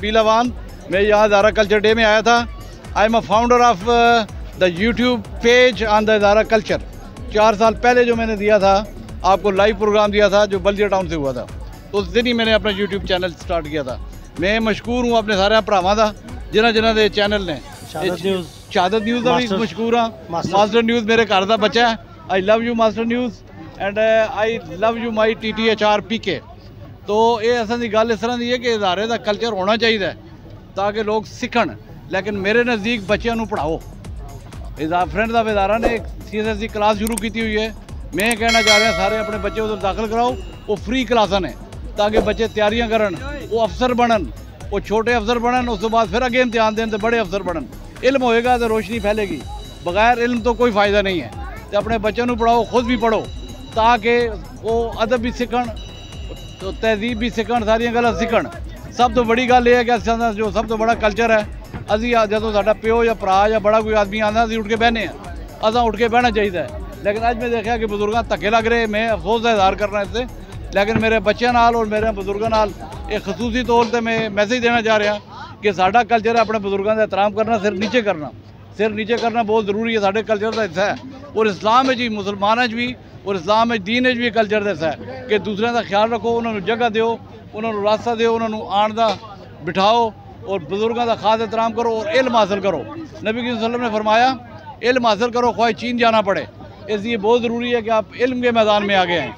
शबील अवान। मैं यहाँ इदारा कल्चर डे में आया था। I am a founder of the YouTube page on the इदारा कल्चर। 4 साल पहले जो मैंने दिया था आपको लाइव प्रोग्राम दिया था जो बल्दिया टाउन से हुआ था, तो उस दिन ही मैंने अपना यूट्यूब चैनल स्टार्ट किया था। मैं मशहूर हूँ अपने सारे भरावां का जिन्होंने दे चैनल ने। शहादत न्यूज़ का भी मशहूर हाँ, मास्टर न्यूज़ मेरे घर का बच्चा है। I love you master news and I love you my TTHR PK। तो ये असल की गल इस तरह की है कि इदारे का कल्चर होना चाहिए ताकि लोग सीखन, लेकिन मेरे नज़दीक बच्चों को पढ़ाओ। फ्रेंड्स ऑफ इदारा ने एक CSSC क्लास शुरू की हुई है। मैं कहना चाह रहा सारे अपने बच्चे उधर दाखिल कराओ, वो फ्री क्लासा ने ताकि बच्चे तैयारियां करन, वो अफसर बनन, वो छोटे अफसर बनन, उस बाद फिर अगे इम्तिहान दें तो बड़े अफसर बनन। इल्म होएगा तो रोशनी फैलेगी, बगैर इल्म तो कोई फ़ायदा नहीं है। तो अपने बच्चों को पढ़ाओ, खुद भी पढ़ो ताकि वो अदब भी सीखन, तो तहजीब भी सीखन, सारिया गल्लां सीखन। सब तो बड़ी गल है कि जो सब तो बड़ा कल्चर है, असी जो साडा प्यो या भरा या बड़ा कोई आदमी आना असी उठ के बहने असा उठ के बहना चाहिए। लेकिन अज मैं देखा कि बुजुर्ग धक्के लग रहे। मैं अफसोस का इजहार करना इससे, लेकिन मेरे बच्चों नाल और मेरे बुजुर्गों नाल एक खसूसी तौर पर मैं मैसेज देना चाह रहा कि साडा कल्चर है अपने बुजुर्गों का एहतराम करना, सिर नीचे करना बहुत जरूरी है, साडे कल्चर का हिस्सा है। और इस्लाम में जी मुसलमान भी और इस्लाम में दीन भी कल्चर का हिस्सा है कि दूसरों का ख्याल रखो, उन्होंने जगह दो, उन्होंने रास्ता दो, उन्होंने आन का बिठाओ और बुजुर्गों का खास एहतराम करो और इल्म हासिल करो। नबी सल्लल्लाहु अलैहि वसल्लम ने फरमाया इल्म हासिल करो ख्वाह चीन जाना पड़े। इसलिए बहुत ज़रूरी है कि आप इल्म के मैदान में आगे हैं।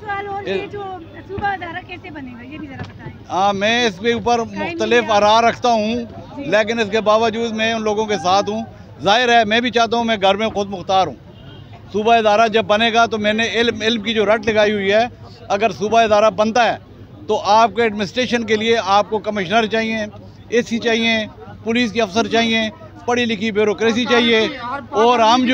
हाँ, मैं इसके ऊपर मुख्तलिफ आरा रखता हूँ, लेकिन इसके बावजूद मैं उन लोगों के साथ हूँ। जाहिर है मैं भी चाहता हूँ, मैं घर में खुद मुख्तार हूँ। सूबा इदारा जब बनेगा तो मैंने इल्म की जो रट लगाई हुई है, अगर सूबा इदारा बनता है तो आपके एडमिनिस्ट्रेशन के लिए आपको कमिश्नर चाहिए, AC चाहिए, पुलिस के अफसर चाहिए, पढ़ी लिखी ब्यूरोक्रेसी चाहिए। और हम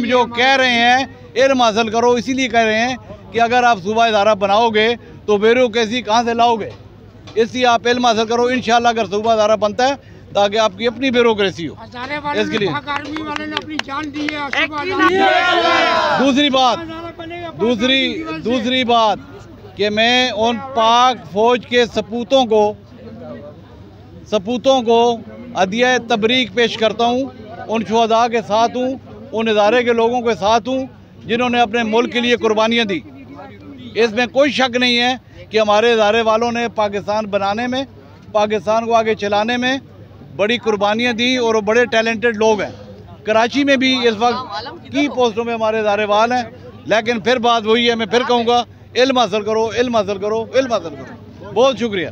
जो कह रहे हैं इल्म हासिल करो, इसीलिए कह रहे हैं कि अगर आप सूबा इदारा बनाओगे तो ब्यूरोक्रेसी कहाँ से लाओगे, इसलिए आप इल्म हासिल करो। इंशाल्लाह अगर सूबा इदारा बनता है ताकि आपकी अपनी ब्यूरोक्रेसी हो, इसके लिए दूसरी बात कि मैं उन पाक फौज के सपूतों को हदिया तबरीक पेश करता हूँ, उन शुहदा के साथ हूँ, उन इदारे के लोगों के साथ हूँ जिन्होंने अपने मुल्क के लिए कुर्बानियाँ दी। इसमें कोई शक नहीं है कि हमारे इदारे वालों ने पाकिस्तान बनाने में, पाकिस्तान को आगे चलाने में बड़ी कुर्बानियाँ दी और वो बड़े टैलेंटेड लोग हैं। कराची में भी इस वक्त की पोस्टों में हमारे इदारे वाल हैं, लेकिन फिर बात वही है, मैं फिर कहूँगा इल्म हासिल करो, इल्म हासिल करो, इल्म हासिल करो। बहुत शुक्रिया।